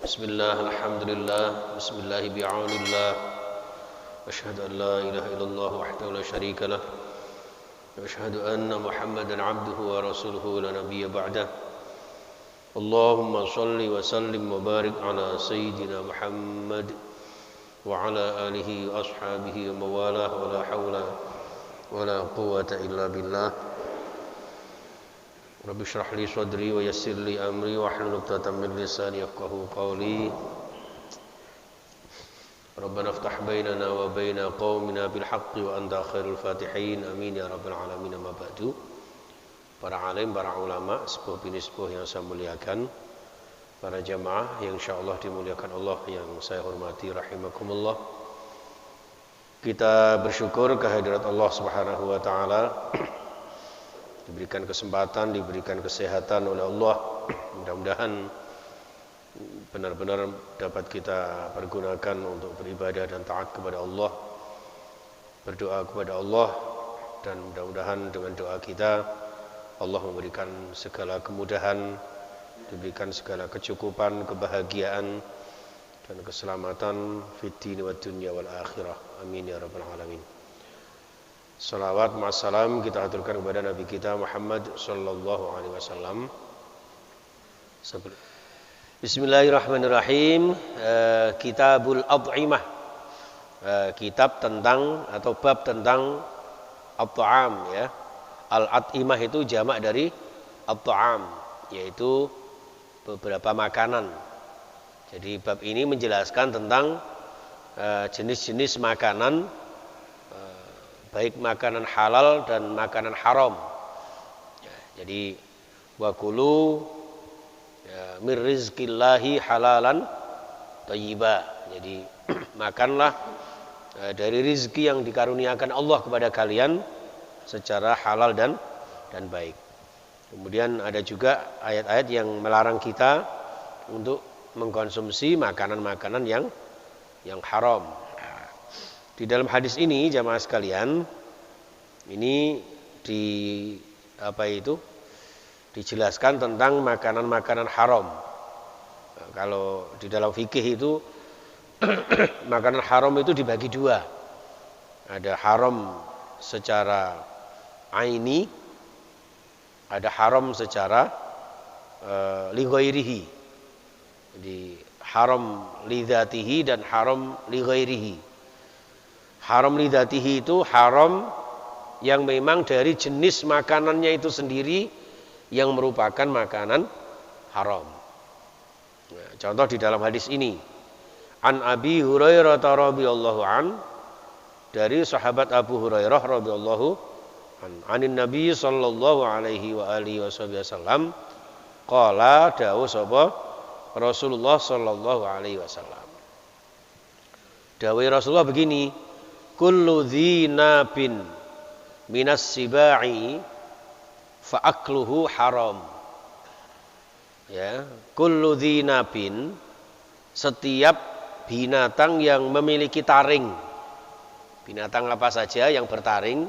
Bismillah, alhamdulillah, bismillah bi'aunillah. Asyhadu an la ilaha illallah wahdahu la syarika lah. Wa asyhadu anna Muhammadan abduhu wa rasuluhu la nabiyya ba'dah. Allahumma shalli wa sallim wa barik ala sayyidina Muhammad wa ala alihi wa ashabihi wa mawalah wa la hawla wa la quwwata illa billah. Rabbi shrah li sadri wa yassir li amri wa hlul 'uqdatam min lisani yafqahu qawli. Rabbana iftah bainana wa baina qaumina bil haqqi wa anta khairul fatihin. Amin ya rabbal alamin. Amma ba'du. Para alim, para ulama, sepuh bini sepuh yang saya muliakan, para jamaah yang insyaallah dimuliakan Allah yang saya hormati rahimakumullah. Kita bersyukur kehadirat Allah Subhanahu wa taala. Diberikan kesempatan, diberikan kesehatan oleh Allah. Mudah-mudahan benar-benar dapat kita pergunakan untuk beribadah dan taat kepada Allah, berdoa kepada Allah, dan mudah-mudahan dengan doa kita Allah memberikan segala kemudahan, diberikan segala kecukupan, kebahagiaan dan keselamatan fid din wad dunya wal akhirah. Amin ya rabbal alamin. Salawat ma'assalam kita aturkan kepada Nabi kita Muhammad sallallahu alaihi wasallam. Bismillahirrahmanirrahim. Kitabul At'imah. Kitab tentang atau bab tentang at-ta'am ya. Al-at'imah itu jamak dari at-ta'am, yaitu beberapa makanan. Jadi bab ini menjelaskan tentang jenis-jenis makanan, baik makanan halal dan makanan haram. Jadi wa kulu min rizqillahi halalan thayyiba. Jadi makanlah dari rizki yang dikaruniakan Allah kepada kalian secara halal dan baik. Kemudian ada juga ayat-ayat yang melarang kita untuk mengkonsumsi makanan-makanan yang haram. Di dalam hadis ini jamaah sekalian, ini dijelaskan tentang makanan-makanan haram. Nah, kalau di dalam fikih itu makanan haram itu dibagi dua. Ada haram secara aini, ada haram secara li ghairihi. Jadi haram li dzatihi dan haram li ghairihi. Haram lidzatihi itu haram yang memang dari jenis makanannya itu sendiri yang merupakan makanan haram. Nah, contoh di dalam hadis ini, an Abi Hurairah radhiyallahu an, dari sahabat Abu Hurairah radhiyallahu an, anin Nabi sallallahu alaihi wa alihi wasallam, qala dawuh sapa Rasulullah sallallahu alaihi wasallam. Dawuh Rasulullah begini, kullu dzinabin minas sibai fa akluhu haram. Ya, kullu dzinabin, setiap binatang yang memiliki taring. Binatang apa saja yang bertaring,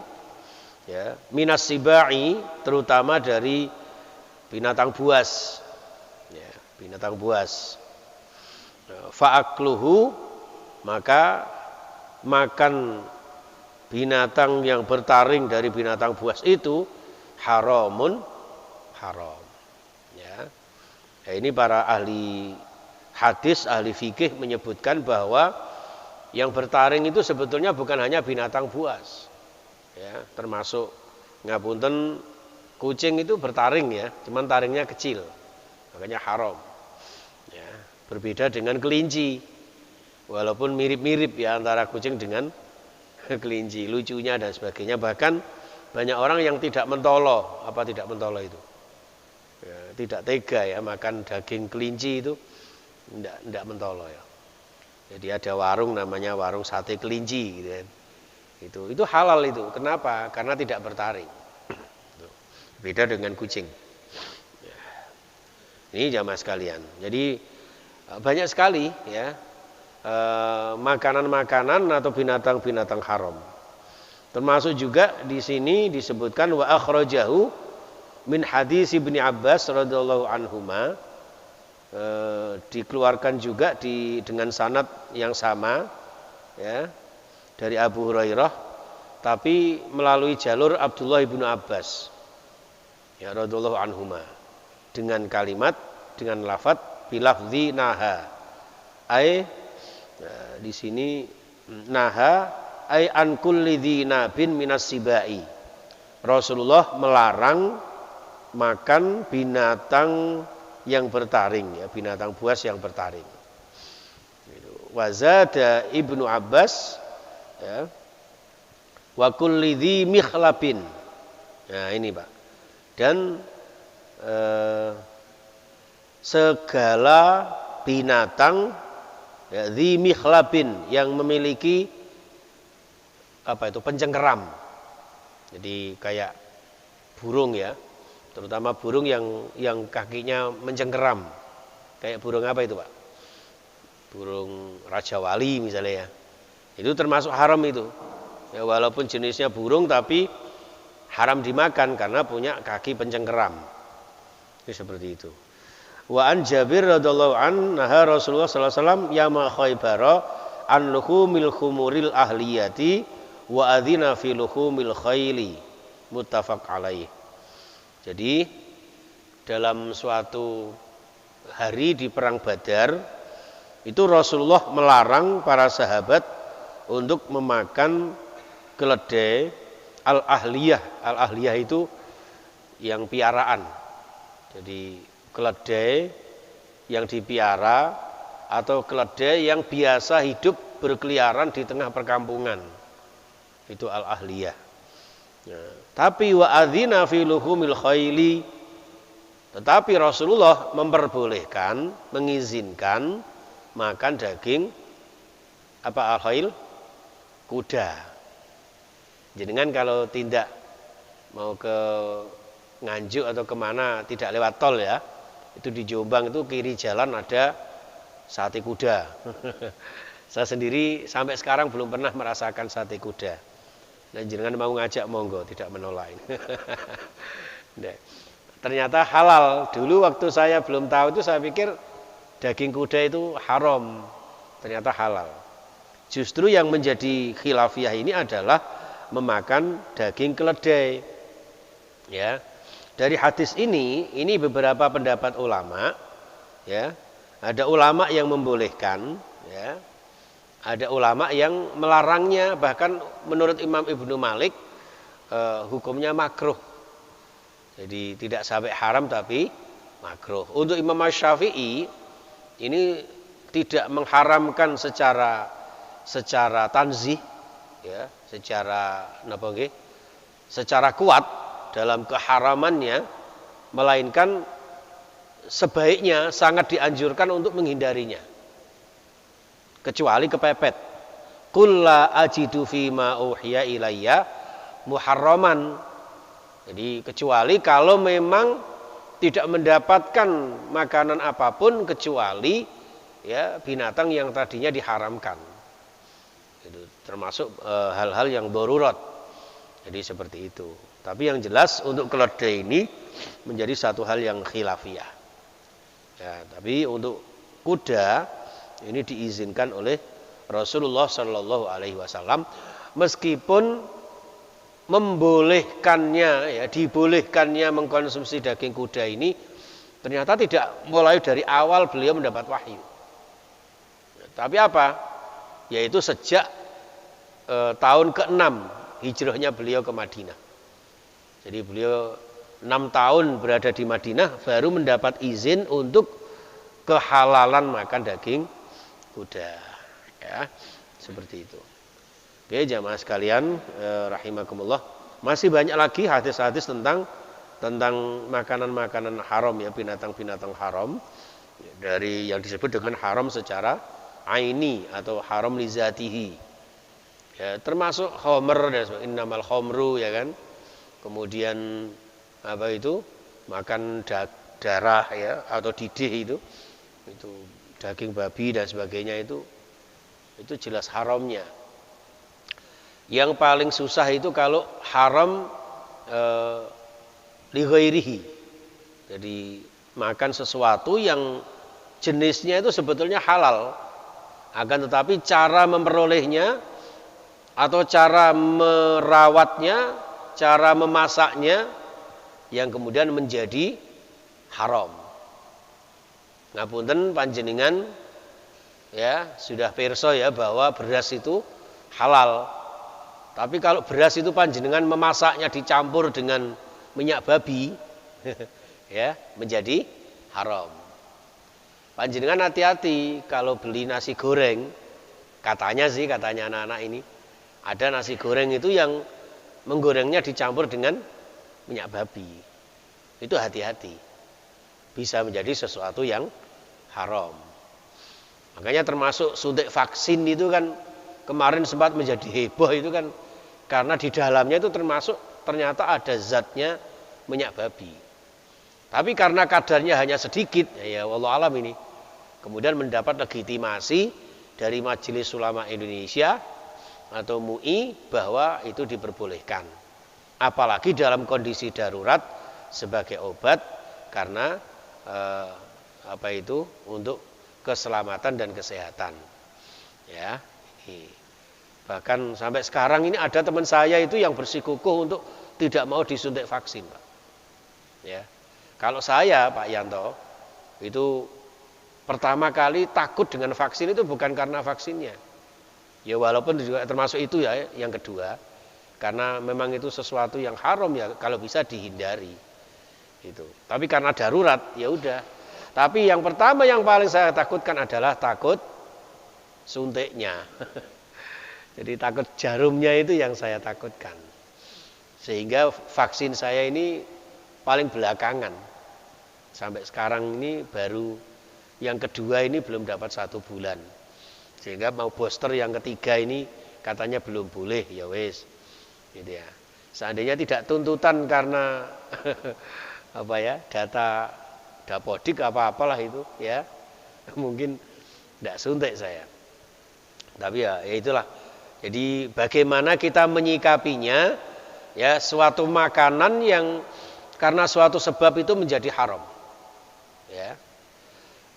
ya, minas sibai, terutama dari binatang buas. Ya, binatang buas. Fa akluhu, maka makan binatang yang bertaring dari binatang buas itu haramun haram. Ya. Nah, ini para ahli hadis, ahli fikih menyebutkan bahwa yang bertaring itu sebetulnya bukan hanya binatang buas. Ya, termasuk ngapunten kucing itu bertaring ya, cuman taringnya kecil. Makanya haram. Ya, berbeda dengan kelinci. Walaupun mirip-mirip ya antara kucing dengan kelinci, lucunya dan sebagainya. Bahkan banyak orang yang tidak mentolo. Apa tidak mentolo itu? Ya, tidak tega ya makan daging kelinci itu, tidak mentolo ya. Jadi ada warung namanya warung sate kelinci gitu kan. Itu halal itu. Kenapa? Karena tidak bertaring. Beda dengan kucing. Ya. Ini jamaah sekalian. Jadi banyak sekali ya makanan-makanan atau binatang-binatang haram. Termasuk juga di sini disebutkan wa akhrajahu min hadis Ibnu Abbas radhiyallahu anhuma, dikeluarkan juga dengan sanad yang sama ya dari Abu Hurairah, tapi melalui jalur Abdullah ibnu Abbas ya radhiyallahu anhuma dengan lafadz bilafzi naha di sini naha an kulli dzinabin minas sibai. Rasulullah melarang makan binatang yang bertaring ya, binatang buas yang bertaring. Wazada Ibnu Abbas ya, wa kulli dzi mikhlabin. Nah, ini Pak. Dan segala binatang ya, dzi mikhlabin yang memiliki pencengkeram. Jadi kayak burung ya, terutama burung yang kakinya mencengkeram. Kayak burung apa itu Pak? Burung Raja Wali misalnya ya. Itu termasuk haram itu. Ya, walaupun jenisnya burung tapi haram dimakan karena punya kaki pencengkeram. Itu seperti itu. Wa an Jabir radhiyallahu an naha Rasulullah sallallahu alaihi wasallam yama Khaybara an luhumil khumuril ahliyati wa adzina fi luhumil khayli muttafaq alaih. Jadi dalam suatu hari di perang Badar itu Rasulullah melarang para sahabat untuk memakan keledai al-ahliyah. Al-ahliyah itu yang piaraan. Jadi keledai yang dipiara atau keledai yang biasa hidup berkeliaran di tengah perkampungan. Itu al-ahliyah. Nah, tapi wa adzina fi luhumil khayli, tetapi Rasulullah memperbolehkan, mengizinkan makan daging al-khayl, kuda. Jadi kan kalau tindak mau ke Nganjuk atau kemana tidak lewat tol ya, itu di Jombang itu kiri jalan ada sate kuda. Saya sendiri sampai sekarang belum pernah merasakan sate kuda. Dan jangan mau ngajak monggo, tidak menolak. Ternyata halal. Dulu waktu saya belum tahu itu saya pikir daging kuda itu haram. Ternyata halal. Justru yang menjadi khilafiyah ini adalah memakan daging keledai. Ya. Dari hadis ini beberapa pendapat ulama, ya. Ada ulama yang membolehkan, ya. Ada ulama yang melarangnya, bahkan menurut Imam Ibnu Malik hukumnya makruh. Jadi tidak sampai haram tapi makruh. Untuk Imam Syafi'i ini tidak mengharamkan secara tanzih, ya, secara kuat dalam keharamannya, melainkan sebaiknya sangat dianjurkan untuk menghindarinya. Kecuali kepepet. Qul la ajidu fima uhiya ilayya muharraman. Jadi kecuali kalau memang tidak mendapatkan makanan apapun kecuali ya binatang yang tadinya diharamkan. Itu termasuk hal-hal yang darurat. Jadi seperti itu. Tapi yang jelas untuk keledai ini menjadi satu hal yang khilafiyah. Ya, tapi untuk kuda ini diizinkan oleh Rasulullah Shallallahu Alaihi Wasallam, meskipun dibolehkannya mengkonsumsi daging kuda ini ternyata tidak mulai dari awal beliau mendapat wahyu. Tapi apa? Yaitu sejak tahun ke-6 hijrahnya beliau ke Madinah. Jadi beliau 6 tahun berada di Madinah baru mendapat izin untuk kehalalan makan daging kuda, ya, seperti itu. Oke, jamaah sekalian, rahimakumullah. Masih banyak lagi hadis-hadis tentang makanan-makanan haram, ya, binatang-binatang haram, dari yang disebut dengan haram secara aini atau haram li zatihi. Ya, termasuk khamr dan sebagainya, innamal khamru, ya kan. Kemudian apa itu? Makan darah, ya, atau didih itu daging babi dan sebagainya itu jelas haramnya. Yang paling susah itu kalau haram li ghairihi. Jadi makan sesuatu yang jenisnya itu sebetulnya halal. Akan tetapi cara memperolehnya atau cara merawatnya, cara memasaknya yang kemudian menjadi haram. Ngapunten panjenengan ya sudah pirsa ya bahwa beras itu halal. Tapi kalau beras itu panjenengan memasaknya dicampur dengan minyak babi ya menjadi haram. Panjenengan hati-hati kalau beli nasi goreng, katanya anak-anak ini ada nasi goreng itu yang menggorengnya dicampur dengan minyak babi. Itu hati-hati. Bisa menjadi sesuatu yang haram. Makanya termasuk suntik vaksin itu kan kemarin sempat menjadi heboh itu kan karena di dalamnya itu ternyata ada zatnya minyak babi. Tapi karena kadarnya hanya sedikit, ya wallahu alam ini, kemudian mendapat legitimasi dari Majelis Ulama Indonesia atau MUI bahwa itu diperbolehkan. Apalagi dalam kondisi darurat sebagai obat karena untuk keselamatan dan kesehatan. Ya, ini. Bahkan sampai sekarang ini ada teman saya itu yang bersikukuh untuk tidak mau disuntik vaksin, Pak. Ya. Kalau saya, Pak Yanto, itu pertama kali takut dengan vaksin itu bukan karena vaksinnya. Ya walaupun juga termasuk itu ya yang kedua, karena memang itu sesuatu yang haram ya kalau bisa dihindari. Itu. Tapi karena darurat ya udah. Tapi yang pertama yang paling saya takutkan adalah takut suntiknya. Jadi takut jarumnya itu yang saya takutkan. Sehingga vaksin saya ini paling belakangan. Sampai sekarang ini baru yang kedua ini belum dapat 1 bulan. Sehingga mau booster yang ketiga ini katanya belum boleh, ya wes. Gitu ya. Seandainya tidak tuntutan karena data dapodik apa-apalah itu ya. Mungkin tidak suntik saya. Tapi ya itulah. Jadi bagaimana kita menyikapinya ya suatu makanan yang karena suatu sebab itu menjadi haram. Ya.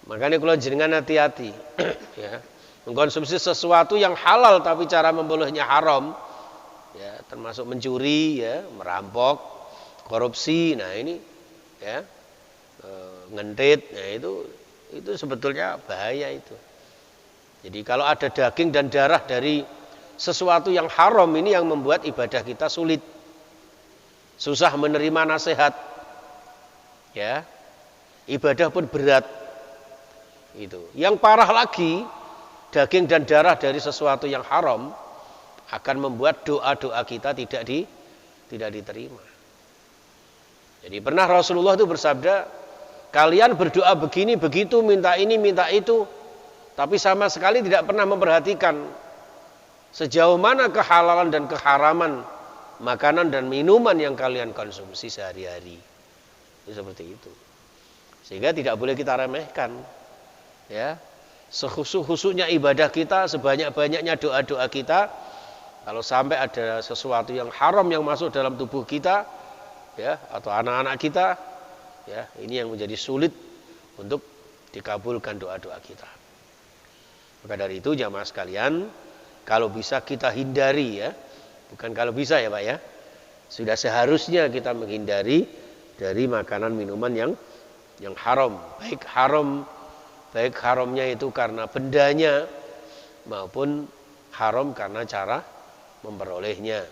Makanya kalau jenengan hati-hati ya. Mengkonsumsi sesuatu yang halal tapi cara memperolehnya haram ya, termasuk mencuri ya, merampok, korupsi. Nah, ini ya ngentit, nah itu sebetulnya bahaya itu. Jadi kalau ada daging dan darah dari sesuatu yang haram ini yang membuat ibadah kita sulit. Susah menerima nasihat. Ya. Ibadah pun berat. Itu. Yang parah lagi, daging dan darah dari sesuatu yang haram akan membuat doa-doa kita tidak diterima. Jadi pernah Rasulullah itu bersabda, kalian berdoa begini begitu, minta ini minta itu, tapi sama sekali tidak pernah memperhatikan sejauh mana kehalalan dan keharaman makanan dan minuman yang kalian konsumsi sehari-hari. Itu seperti itu. Sehingga tidak boleh kita remehkan. Ya. Sekhusuk-khusuknya ibadah kita, sebanyak-banyaknya doa-doa kita, kalau sampai ada sesuatu yang haram yang masuk dalam tubuh kita, ya, atau anak-anak kita, ya, ini yang menjadi sulit untuk dikabulkan doa-doa kita. Maka dari itu jamaah sekalian, kalau bisa kita hindari ya, bukan kalau bisa ya Pak ya, sudah seharusnya kita menghindari dari makanan minuman yang haram, baik haramnya itu karena bendanya maupun haram karena cara memperolehnya,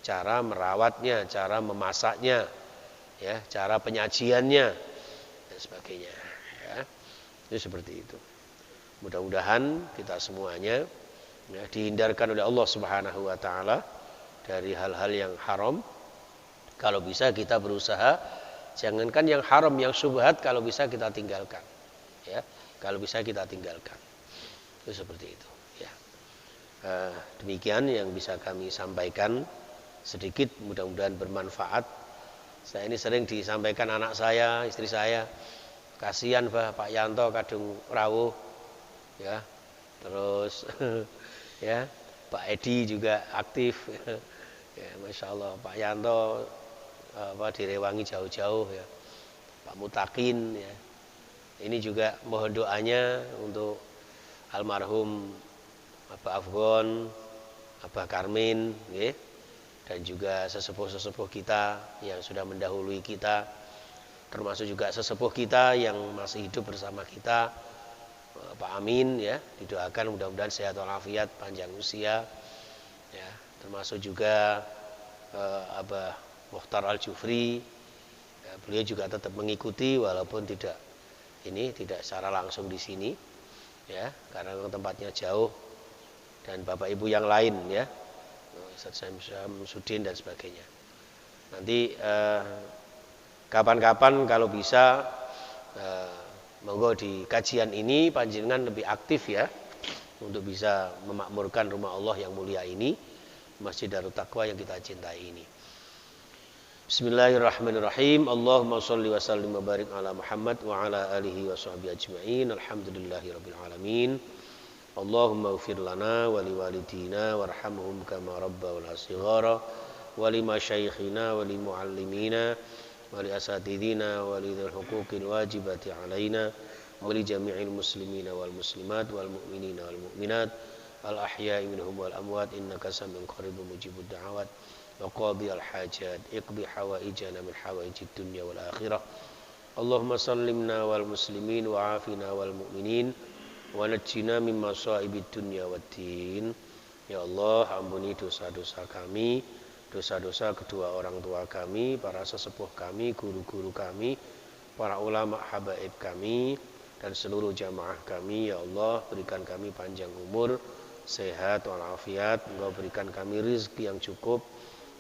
cara merawatnya, cara memasaknya, ya, cara penyajiannya dan sebagainya. Ya, itu seperti itu. Mudah-mudahan kita semuanya ya, dihindarkan oleh Allah Subhanahu wa taala dari hal-hal yang haram. Kalau bisa kita berusaha jangankan yang haram, yang syubhat kalau bisa kita tinggalkan. Ya, kalau bisa kita tinggalkan. Itu seperti itu, ya. Demikian yang bisa kami sampaikan sedikit, mudah-mudahan bermanfaat. Saya ini sering disampaikan anak saya, istri saya, kasihan Pak Yanto kadung rawuh. Ya. Terus ya, Pak Edi juga aktif. Ya, Masya Allah, Pak Yanto direwangi jauh-jauh ya. Pak Mutakin ya. Ini juga mohon doanya untuk almarhum Abah Afgon, Abah Karmin, nggih, dan juga sesepuh-sesepuh kita yang sudah mendahului kita, termasuk juga sesepuh kita yang masih hidup bersama kita, Pak Amin, ya, didoakan mudah-mudahan sehat walafiat, panjang usia, ya, termasuk juga Abah Mukhtar Al-Jufri, ya, beliau juga tetap mengikuti walaupun tidak secara langsung di sini, ya, karena tempatnya jauh, dan bapak ibu yang lain, ya, Ustaz Syamsuddin dan sebagainya. Nanti kapan-kapan kalau bisa monggo di kajian ini panjenengan lebih aktif, ya, untuk bisa memakmurkan rumah Allah yang mulia ini, Masjid Darut Taqwa yang kita cintai ini. Bismillahirrahmanirrahim. Allahumma sholli wa sallim wa barik ala Muhammad wa ala alihi wa sahbihi ajma'in. Alhamdulillahirabbil alamin. Allahumma ighfir lana wa liwalidina warhamhum kama rabbawna shighara wa limasyayikhina wa limuallimina wa li asatidina wa lidhil huquqil wajibati alaina wa li jami'il muslimina wal muslimat wal mu'minina wal mu'minat al ahya'i minhum wal amwat innaka sami'un qaribun mujibud da'awat wa qadi al hajat iqdi hawaijana min hawaijid dunya wal akhirah. Allahumma sallimna wal muslimin wa afina wal mu'minin wa najjina min masaibid dunya waddin. Ya Allah, ampuni dosa-dosa kami, dosa-dosa kedua orang tua kami, para sesepuh kami, guru-guru kami, para ulama habaib kami, dan seluruh jamaah kami. Ya Allah, berikan kami panjang umur, sehat walafiat. Engkau berikan kami rizki yang cukup,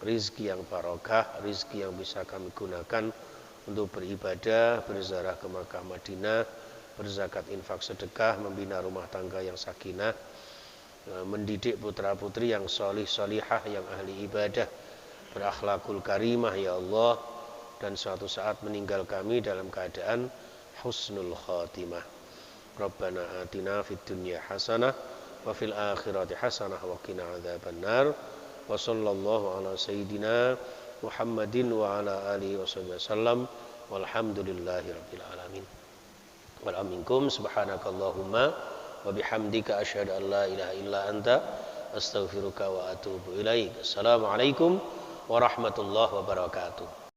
rizki yang barokah, rizki yang bisa kami gunakan untuk beribadah, berziarah ke Makkah Madinah, berzakat infak sedekah, membina rumah tangga yang sakinah, mendidik putra-putri yang solih solihah, yang ahli ibadah, berakhlakul karimah, ya Allah, dan suatu saat meninggal kami dalam keadaan husnul khatimah. Rabbana atina fid dunya hasanah wa fil akhirati hasanah wa qina adzabannar. Wa sallallahu ala sayyidina Muhammadin wa ala alihi wasallam walhamdulillahi rabbil alamin. Wal aminkum subhanakallahumma wa bihamdika asyhadu an la ilaha illa anta astaghfiruka wa atubu ilaik. Assalamualaikum warahmatullahi wabarakatuh.